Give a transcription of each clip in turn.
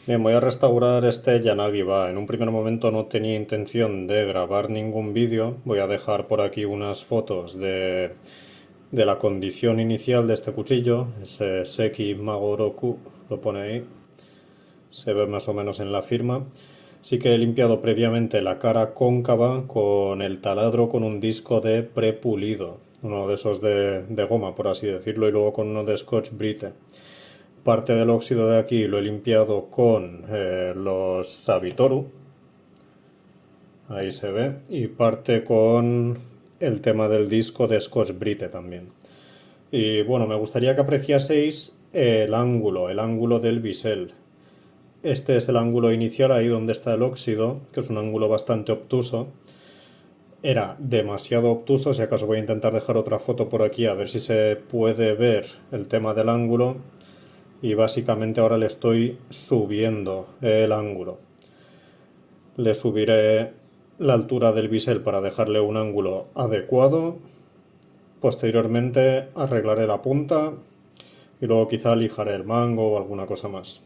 Bien, voy a restaurar este Yanagi-ba. En un primer momento no tenía intención de grabar ningún vídeo. Voy a dejar por aquí unas fotos de la condición inicial de este cuchillo. Ese Seki Magoroku, lo pone ahí. Se ve más o menos en la firma. Sí que he limpiado previamente la cara cóncava con el taladro con un disco de prepulido. Uno de esos de goma, por así decirlo, y luego con uno de Scotch Brite. Parte del óxido de aquí lo he limpiado con los Sabitoru, ahí se ve, y parte con el tema del disco de Scotch Brite también. Y bueno, me gustaría que apreciaseis el ángulo del bisel. Este es el ángulo inicial, ahí donde está el óxido, que es un ángulo bastante obtuso. Era demasiado obtuso, si acaso voy a intentar dejar otra foto por aquí a ver si se puede ver el tema del ángulo. Y básicamente ahora le estoy subiendo el ángulo. Le subiré la altura del bisel para dejarle un ángulo adecuado. Posteriormente arreglaré la punta y luego quizá lijaré el mango o alguna cosa más.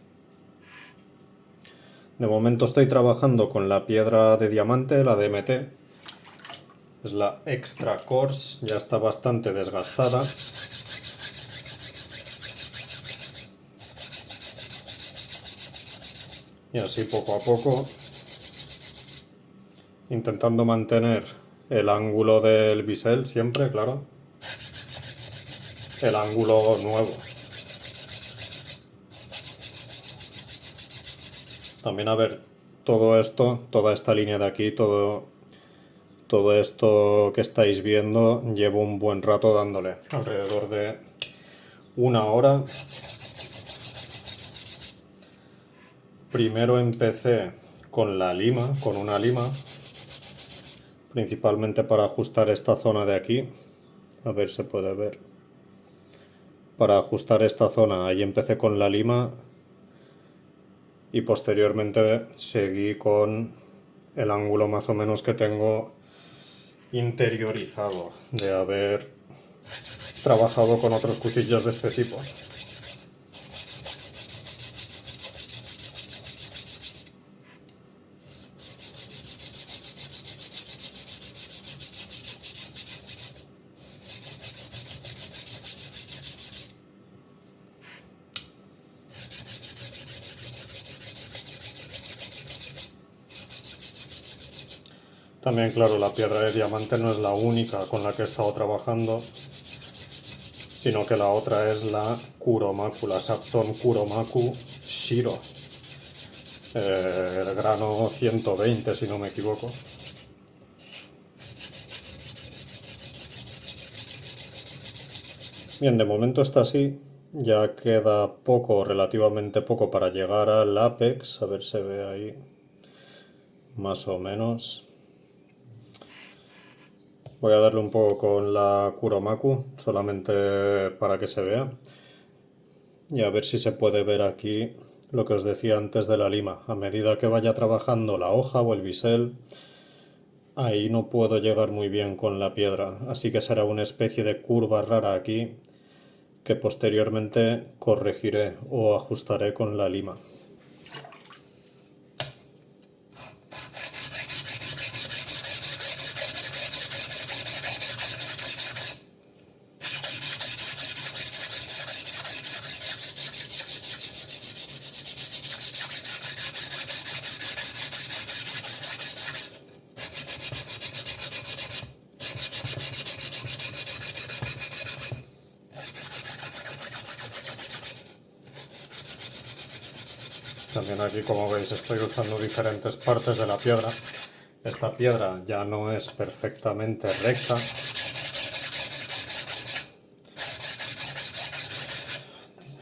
De momento estoy trabajando con la piedra de diamante, la DMT. Es la Extra Coarse, ya está bastante desgastada. Y así poco a poco, intentando mantener el ángulo del bisel siempre, claro. El ángulo nuevo. También a ver, todo esto, toda esta línea de aquí, todo esto que estáis viendo, llevo un buen rato dándole, alrededor de una hora. Primero empecé con la lima, con una lima, principalmente para ajustar esta zona de aquí. A ver, se puede ver. Para ajustar esta zona, ahí empecé con la lima y posteriormente seguí con el ángulo más o menos que tengo interiorizado de haber trabajado con otros cuchillos de este tipo. También, claro, la piedra de diamante no es la única con la que he estado trabajando, sino que la otra es la Kuromaku, la Sapton Kuromaku Shiro, el grano 120 si no me equivoco. Bien, de momento está así, ya queda poco, relativamente poco para llegar al apex, a ver se ve ahí, más o menos. Voy a darle un poco con la Kuromaku, solamente para que se vea. Y a ver si se puede ver aquí lo que os decía antes de la lima. A medida que vaya trabajando la hoja o el bisel, ahí no puedo llegar muy bien con la piedra. Así que será una especie de curva rara aquí que posteriormente corregiré o ajustaré con la lima. También aquí, como veis, estoy usando diferentes partes de la piedra. Esta piedra ya no es perfectamente recta,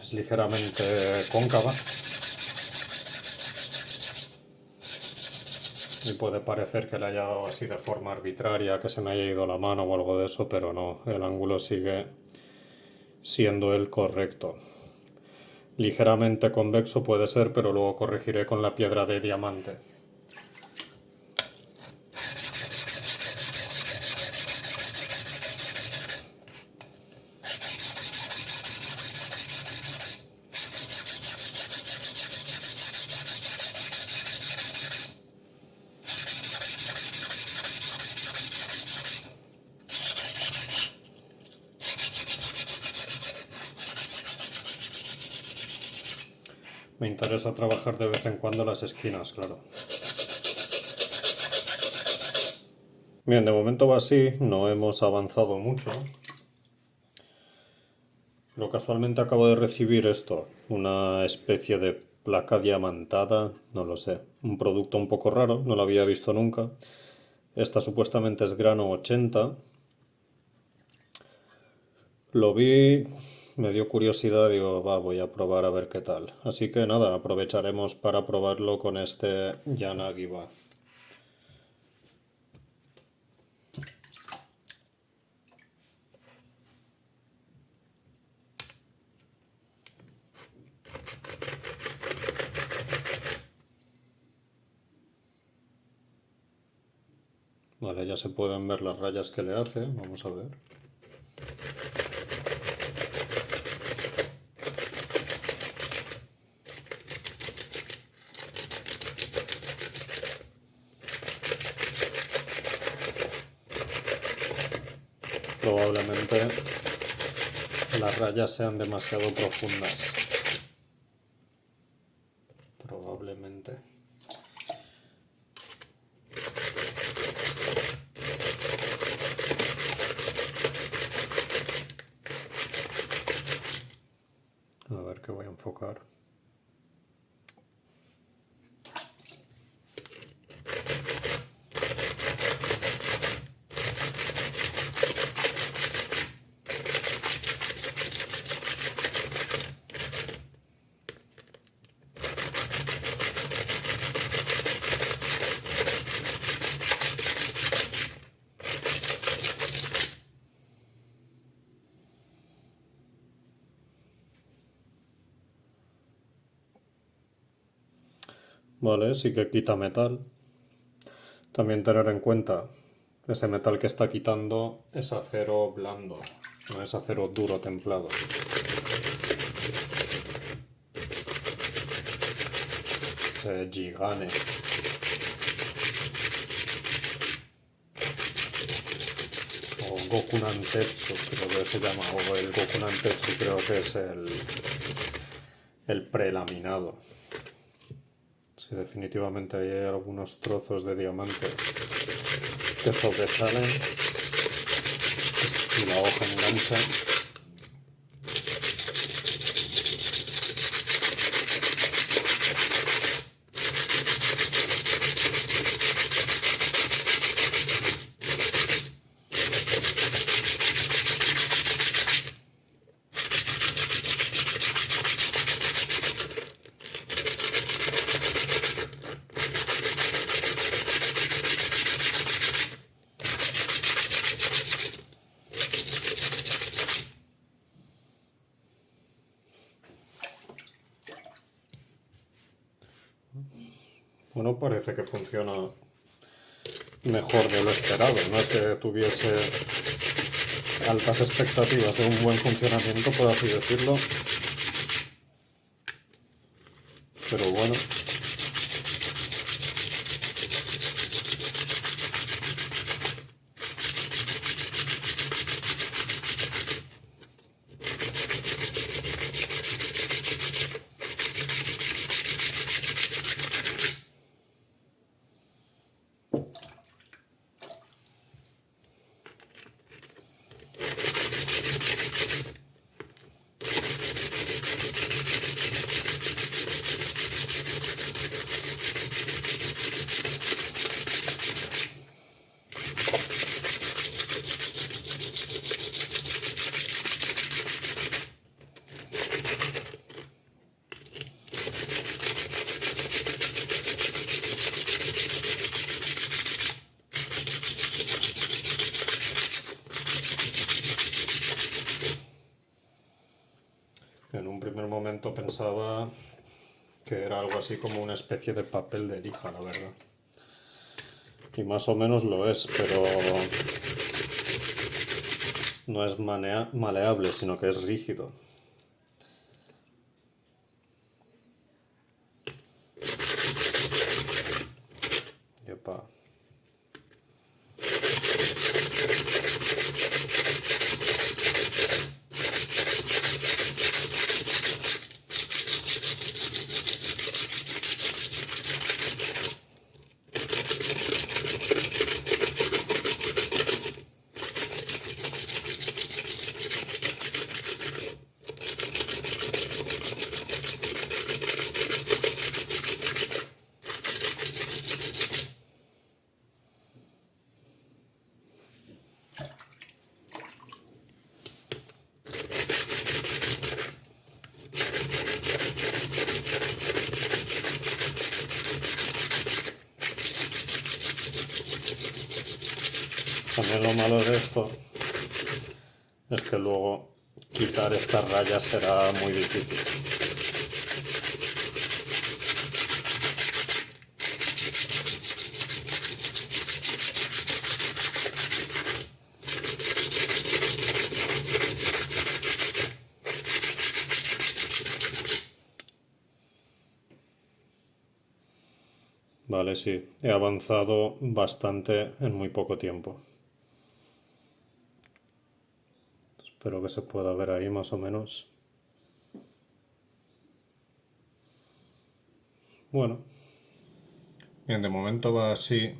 es ligeramente cóncava y puede parecer que le haya dado así de forma arbitraria, que se me haya ido la mano o algo de eso, pero no, el ángulo sigue siendo el correcto. Ligeramente convexo puede ser, pero luego corregiré con la piedra de diamante. Me interesa trabajar de vez en cuando las esquinas, claro. Bien, de momento va así, no hemos avanzado mucho. Pero casualmente acabo de recibir esto, una especie de placa diamantada, no lo sé, un producto un poco raro, no lo había visto nunca. Esta supuestamente es grano 80. Lo vi, me dio curiosidad, digo, va, voy a probar a ver qué tal. Así que nada, aprovecharemos para probarlo con este Yanagiba. Vale, ya se pueden ver las rayas que le hace, vamos a ver. Probablemente las rayas sean demasiado profundas. Probablemente. A ver qué voy a enfocar. Vale, sí que quita metal. También tener en cuenta, ese metal que está quitando es acero blando, no es acero duro templado. Ese Gigane. O Gokunan Tetsu, creo que se llama, o el Gokunan Tetsu creo que es el prelaminado. Sí, definitivamente ahí hay algunos trozos de diamante que sobresalen y la hoja engancha. Bueno, parece que funciona mejor de lo esperado. No es que tuviese altas expectativas de un buen funcionamiento, por así decirlo. Pero bueno. En un primer momento pensaba que era algo así como una especie de papel de lija, la verdad. Y más o menos lo es, pero no es maleable, sino que es rígido. Yepa. También lo malo de esto es que luego quitar estas rayas será muy difícil. Vale, sí, he avanzado bastante en muy poco tiempo. Espero que se pueda ver ahí más o menos. Bueno, bien, de momento va así.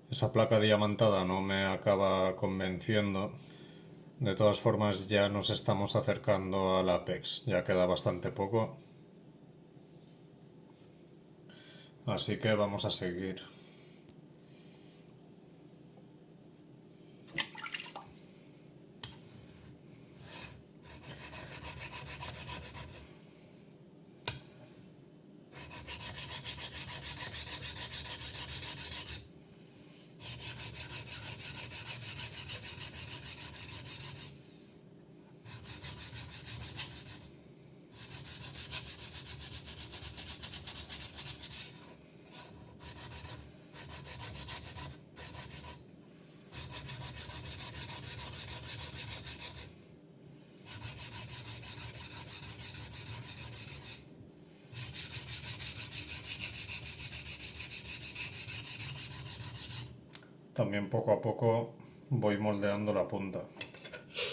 Esa placa diamantada no me acaba convenciendo. De todas formas, ya nos estamos acercando al Apex, ya queda bastante poco. Así que vamos a seguir. También poco a poco voy moldeando la punta,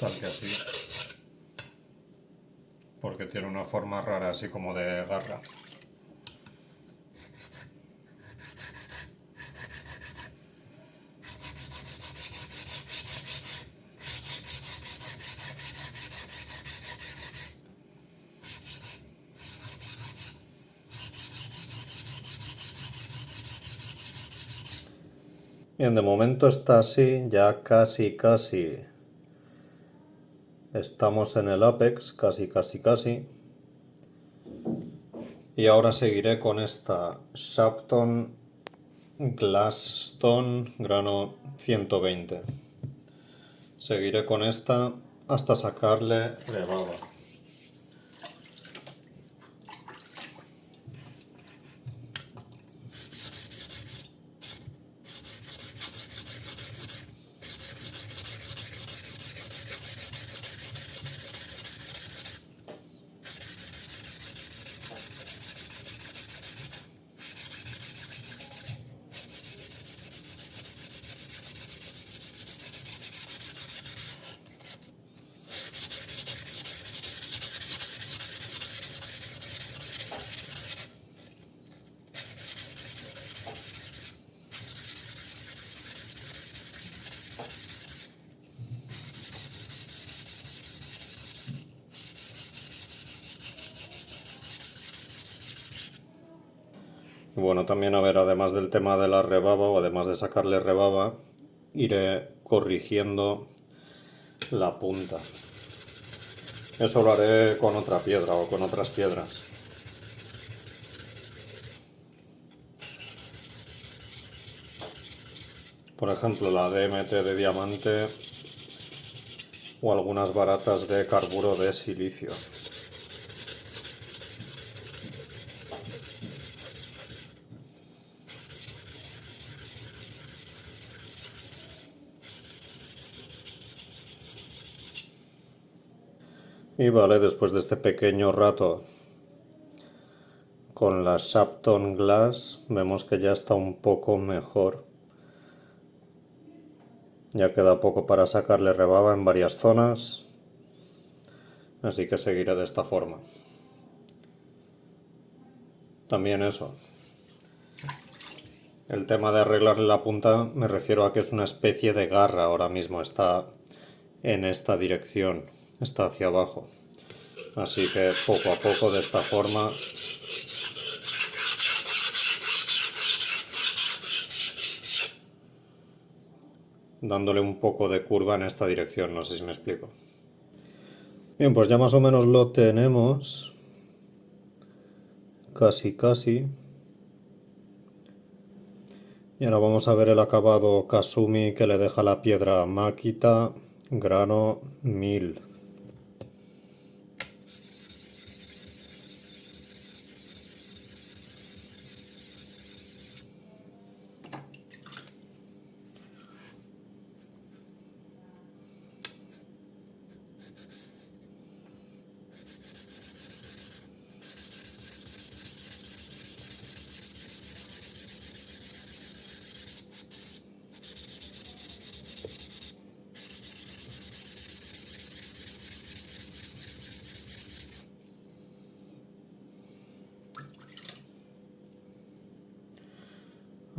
tal que así, porque tiene una forma rara así como de garra. Bien, de momento está así, ya casi estamos en el Apex, casi. Y ahora seguiré con esta Shapton Glass Stone grano 120. Seguiré con esta hasta sacarle rebaba. Y bueno, también a ver, además del tema de la rebaba o además de sacarle rebaba, iré corrigiendo la punta. Eso lo haré con otra piedra o con otras piedras. Por ejemplo, la DMT de diamante o algunas baratas de carburo de silicio. Y vale, después de este pequeño rato con la Shapton Glass, vemos que ya está un poco mejor. Ya queda poco para sacarle rebaba en varias zonas, así que seguiré de esta forma. También eso. El tema de arreglarle la punta me refiero a que es una especie de garra ahora mismo, está en esta dirección, está hacia abajo. Así que poco a poco de esta forma dándole un poco de curva en esta dirección, no sé si me explico. Bien, pues ya más o menos lo tenemos. Casi. Y ahora vamos a ver el acabado Kasumi que le deja la piedra Makita, grano 1000.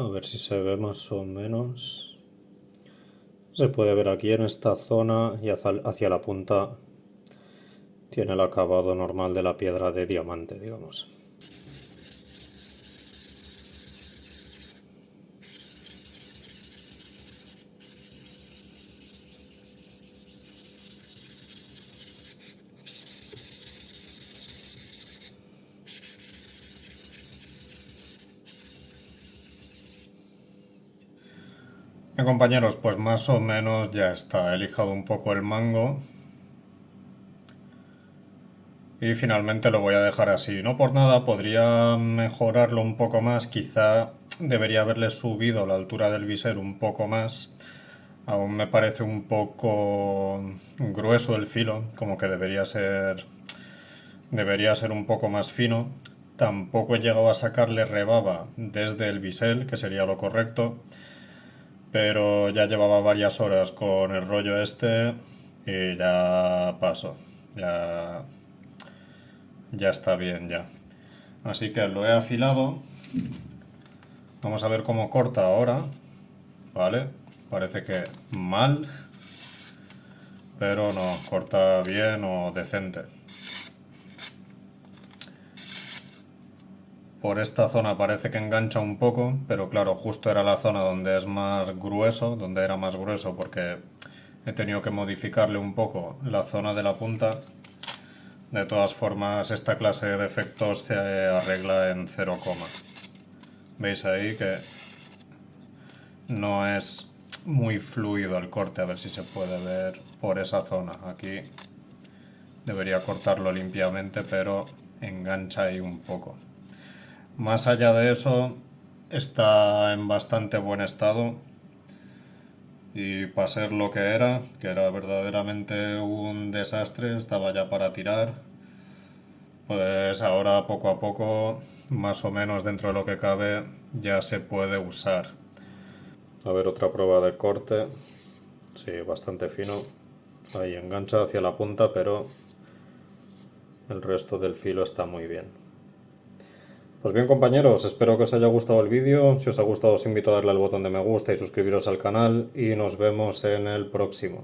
A ver si se ve más o menos. Se puede ver aquí en esta zona y hacia la punta tiene el acabado normal de la piedra de diamante, digamos. Bien, compañeros, pues más o menos ya está. He lijado un poco el mango. Y finalmente lo voy a dejar así. No por nada, podría mejorarlo un poco más. Quizá debería haberle subido la altura del bisel un poco más. Aún me parece un poco grueso el filo, como que debería ser un poco más fino. Tampoco he llegado a sacarle rebaba desde el bisel, que sería lo correcto. Pero ya llevaba varias horas con el rollo este y ya paso. Ya, ya está bien ya. Así que lo he afilado. Vamos a ver cómo corta ahora. Vale, parece que mal, pero no, corta bien o decente. Por esta zona parece que engancha un poco, pero claro, justo era la zona donde es más grueso, donde era más grueso porque he tenido que modificarle un poco la zona de la punta. De todas formas, esta clase de defectos se arregla en 0, veis ahí que no es muy fluido el corte, a ver si se puede ver por esa zona. Aquí debería cortarlo limpiamente, pero engancha ahí un poco. Más allá de eso, está en bastante buen estado. Y para ser lo que era verdaderamente un desastre, estaba ya para tirar. Pues ahora poco a poco, más o menos dentro de lo que cabe, ya se puede usar. A ver, otra prueba de corte. Sí, bastante fino. Ahí engancha hacia la punta, pero el resto del filo está muy bien. Pues bien, compañeros, espero que os haya gustado el vídeo. Si os ha gustado os invito a darle al botón de me gusta y suscribiros al canal y nos vemos en el próximo.